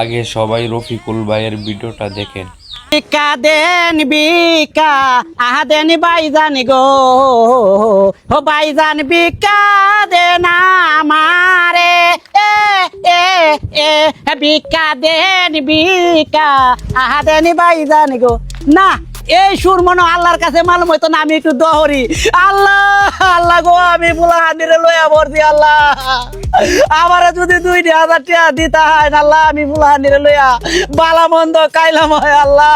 আগে সবাই রফিকুল ভাইয়ের ভিডিওটা দেখেন। বিকা দেন বিকা আহা দেন বাইজান গো ও বাইজান বিকা দেন আমারে এ এ এ বিকা দেন বিকা আহা দেন বাইজান গো। না এই সুর মনে আল্লাহর কাছে মালুম হইতো না। আমি একটু দহরি আল্লাহ আল্লাহ গো আমি বুলাহানিরে লইয়া ভরছি আল্লাহ আমার যদি 2,000 টাকা দিতে হয় আল্লাহ আমি বুলাহানিরে লইয়া বালা মন্দ কাইলাম হয় আল্লাহ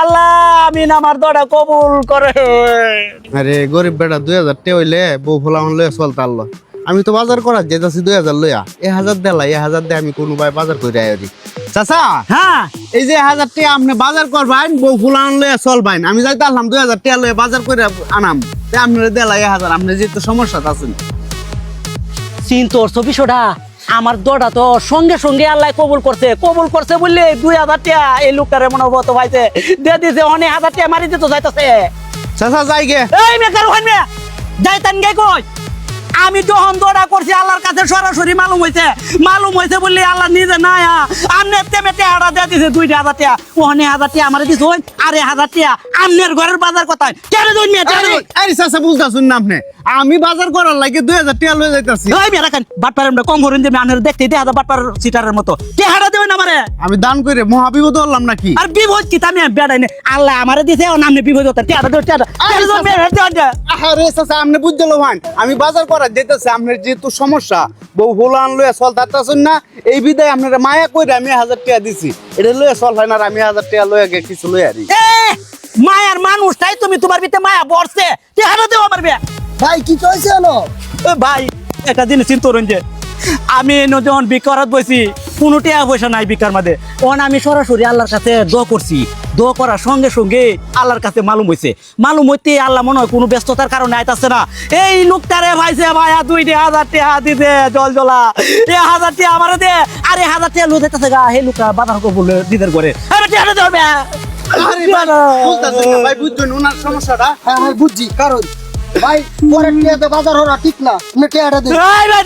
আল্লাহ আমি আমার দোয়া কবুল করে। আরে গরিব বেটা 2,000 টাকা হইলে বউ ফুলান লইয়া চলতে আল্লাহ। আমি তো বাজার করার যেতেছি 2,000 লইয়া 1,000 দেলা 1,000 দিয়ে আমি কোনো ভাই বাজার করে আইরি। চাচা হ্যাঁ এই যে 1,000 টাকা আপনি বাজার করবেন বউ ফুলান লইয়া চলবেন। আমি যাইতে আসলাম 2,000 টাকা লইয়া বাজার করে আনাম আপনার দেলা 1,000 আপনি যেহেতু সমস্যা আছেন চিন্তর ছবিশোটা আমার দোটা তো সঙ্গে সঙ্গে আল্লাহ কবুল করছে বললে 2,000 টাকা এই লোকটারে মনে হতো ভাইছে দিয়ে দিছে অনেক 1,000 টাকা মারি দিতে যাইতেছে। চাচা যাই গে এই মেকার ওখান মে যাইতান গে কই আমি যখন দোড়া করছি আল্লাহর কাছে সরাসরি মালুম হয়েছে বললি আল্লাহ নিজে না আমনের তেমে টেহাটা দিয়ে দিছে 2,000 টাকা ওখানে 1,000 টাকা আমার দিছ আরে 1,000 টাকা আমনের ঘরের বাজার কোথায় টেরে দই মিয়া টেরে দই। আরে চাচা বুঝতাছুন না আপনি আমি বাজার করার লাগে 2,000 টাকা লইয়া যাইতাছি। ওই মেয়ে রাখেন বাটপারের মধ্যে কম হরিণ দেবে আনের দেখতে দেখা বাটপার সিটারের মতো টেহাটা দেবেন আমারে। আমি দান করে মহাবিপদ হলাম নাকি? আর বিপদ কি আমি বেড়াই না আল্লাহ আমারে দিছে ও নামনে বিপদ হতো টেহাটা দেও টেহাটা আরে চাচা আপনি বুঝলো ভাই আমি বাজার করার যেতেছি আপনার যেহেতু সমস্যা বউ ফুলান লইয়া চল তাতাছুন না এই বিদায় আপনারা মায়া কইরা আমি 1,000 টাকা দিছি এটা লইয়া চল হয় না আমি 1,000 টাকা লইয়া গে কিছু লইয়া রি। মায়ার মানুষটাই তুমি তোমার ভিতরে মায়া বর্ষে টেহাটা দেও আমার বে ভাই কি চলছে হলো? ভাই একটা জিনিস চিন্তা করেন যে আমি যখন বিকারত বসি কোনো টাকা পয়সা নাই বিকার মাঝে তখন আমি সরাসরি আল্লাহর কাছে দোয়া করছি। দোয়া করার সঙ্গে সঙ্গে আল্লাহর কাছে মালুম হইতে আল্লাহ মনে হয় কোনো ব্যস্ততার কারণে আইতাছে না এই লোকটারে ভাইছে ভাইয়া 2,000 টাকা দিতে জল জলা 1,000 টাকা আমার দে আরে 1,000 টাকা লুট দিতেছে গা হে লোকটা বাজার করে বলে দিদের করে আরে টাকা দেবে। আরে ভাই বুঝতাছুন না ভাই বুঝছেন ওনার সমস্যাটা? হ্যাঁ হ্যাঁ বুঝছি কারণ ভাই পরে টিয়াতে বাজার হওয়া ঠিক না তুমি টিয়াটা দিন। ভাই ভাই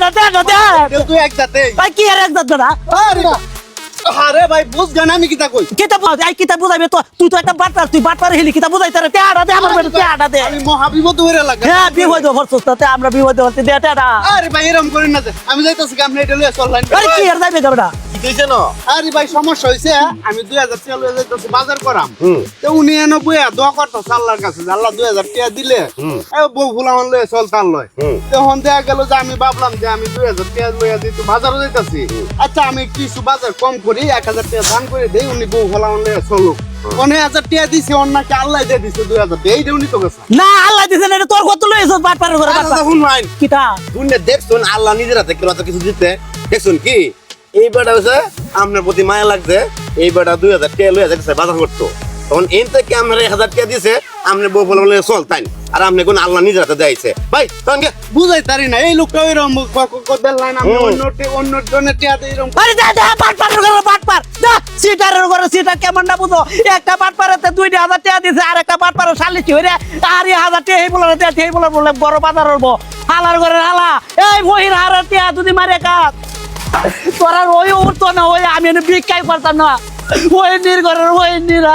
দে তুই একসাথে ভাই কি আর একদম না আরে না আরে ভাই বুঝছেন আমি কিতা কই কিতাব আই কিতাব বুঝাইবে তো তুই তো একটা বাটপার তুই বাটপার হেলি কিতাব বুঝাইতে রে টাকা দে আমার বেটা টাকা দে। আমি মহাবিপদ হইরা লাগে। হ্যাঁ বিপদ হরছতে আমরা বিপদ হতে দে টাকা। আরে ভাই এরকম করেন না যে আমি যাইতাছি আপনি এটা লইয়া চল লাইন। আরে কি আর যাইবে যাবেটা দিছে না আরে ভাই সমস্যা হইছে আমি 2,000 টাকা লইয়া যাইতাছি বাজার করাম তো উনি এনে বইয়া দোয়া করতাছে আল্লাহর কাছে যে আল্লাহ 2,000 টাকা দিলে এই বউ ফুলামান লইয়া চল তার লয় তখন দেখা গেল যে আমি ভাবলাম যে আমি 2,000 টাকা লইয়া দিই তো বাজারও যাইতাছি আচ্ছা আমি কিছু বাজার কম করি 1,000 টাকা দান করে দেই উনি বউ ফুলামান লইয়া চলুক 1,000 টাকা দিছে অন্যকে আল্লাহ দিয়ে দিছে 2,000 টাকা এইটা উনি তো গেছে না আল্লাহ দিছে না তোর কত লইছস বাটপারের ঘরে বাটপার শুন ভাই কিতা শুনে দেখছুন আল্লাহ নিজের হাতে কেউ কিছু দিতে দেখছুন কি এই বেটা হচ্ছে আপনার প্রতি মায়া লাগছে এই বেটা 2,000 টাকা লইয়া যাচ্ছে বাজার করতো তখন এই থেকে আপনার 1,000 টাকা দিছে আপনি বউ বলে চল তাই আর আপনি কোন আল্লাহ নিজের হাতে দিয়েছে ভাই তখন বুঝাই তারি না এই লোকটা ওইরকম বেললাইন আমি অন্য জনের টিয়াতে এরকম আরে যা যা বাটপারের ঘরে বাটপার যা সিটারের ঘরে সিটার কেমন না বুঝো একটা বাটপারেতে 2,000 টাকা দিছে আর একটা বাটপারের শালিচি হইরে আর 1,000 টাকা এই বলে বড় বাজার হবো হালার ঘরে হালা এই বহির হারার টাকা যদি মারে কাজ তোরা ওই উঠতো না ওই আমি ভিক্ষাই করতাম না ওই নির ঘরের ওই নিরা